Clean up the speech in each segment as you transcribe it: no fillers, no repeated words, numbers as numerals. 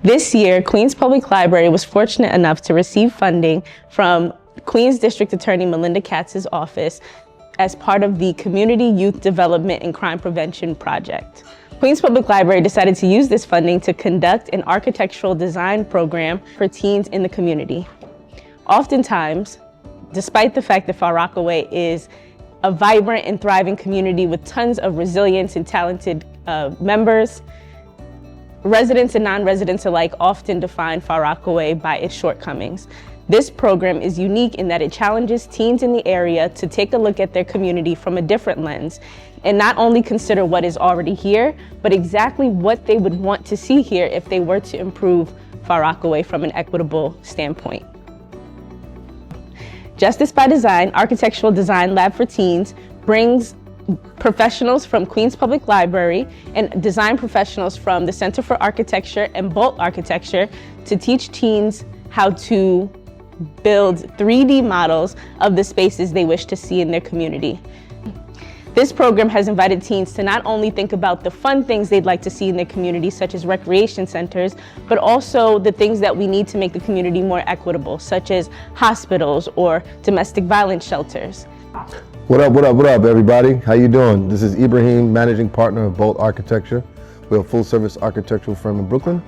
This year, Queens Public Library was fortunate enough to receive funding from Queens District Attorney Melinda Katz's office as part of the Community Youth Development and Crime Prevention Project. Queens Public Library decided to use this funding to conduct an architectural design program for teens in the community. Oftentimes, despite the fact that Far Rockaway is a vibrant and thriving community with tons of resilience and talented members, residents and non-residents alike often define Far Rockaway by its shortcomings. This program is unique in that it challenges teens in the area to take a look at their community from a different lens and not only consider what is already here, but exactly what they would want to see here if they were to improve Far Rockaway from an equitable standpoint. Justice by Design Architectural Design Lab for Teens brings professionals from Queens Public Library and design professionals from the Center for Architecture and Bolt Architecture to teach teens how to build 3D models of the spaces they wish to see in their community. This program has invited teens to not only think about the fun things they'd like to see in their community, such as recreation centers, but also the things that we need to make the community more equitable, such as hospitals or domestic violence shelters. What up, everybody? How you doing? This is Ibrahim, managing partner of Bolt Architecture. We're a full-service architectural firm in Brooklyn.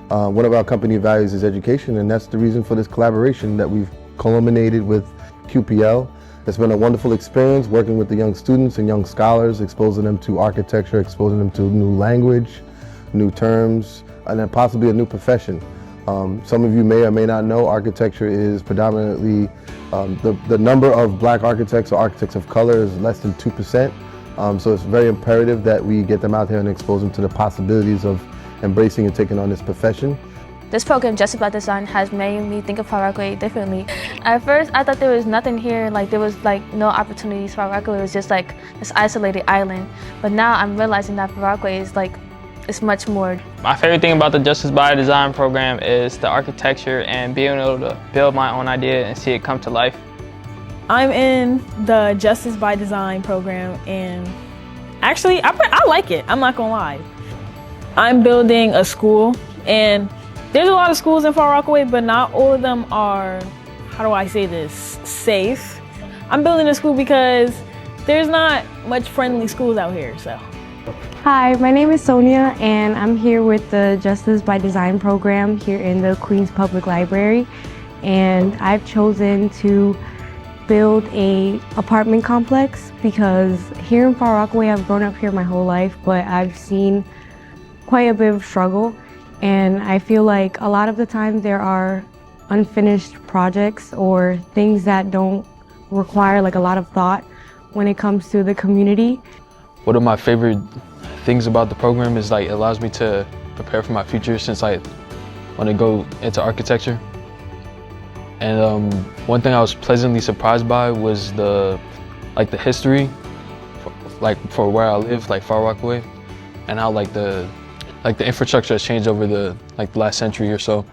One of our company values is education, and that's the reason for this collaboration that we've culminated with QPL. It's been a wonderful experience working with the young students and young scholars, exposing them to architecture, exposing them to new language, new terms, and then possibly a new profession. Some of you may or may not know architecture is predominantly, the number of black architects or architects of color is less than 2%. So it's very imperative that we get them out there and expose them to the possibilities of embracing and taking on this profession. This program, Justice by Design, has made me think of Far Rockaway differently. At first, I thought there was nothing here, there was no opportunities. Far Rockaway was just this isolated island. But now I'm realizing that Far Rockaway is it's much more. My favorite thing about the Justice by Design program is the architecture and being able to build my own idea and see it come to life. I'm in the Justice by Design program, and actually, I like it. I'm not gonna lie. I'm building a school, and there's a lot of schools in Far Rockaway, but not all of them are, how do I say this, safe. I'm building a school because there's not much friendly schools out here, so. Hi, my name is Sonia, and I'm here with the Justice by Design program here in the Queens Public Library. And I've chosen to build an apartment complex because here in Far Rockaway, I've grown up here my whole life, but I've seen quite a bit of struggle. And I feel like a lot of the time there are unfinished projects or things that don't require a lot of thought when it comes to the community. One of my favorite things about the program is it allows me to prepare for my future since I want to go into architecture. And one thing I was pleasantly surprised by was the history for where I live, Far Rockaway, and how the infrastructure has changed over the last century or so.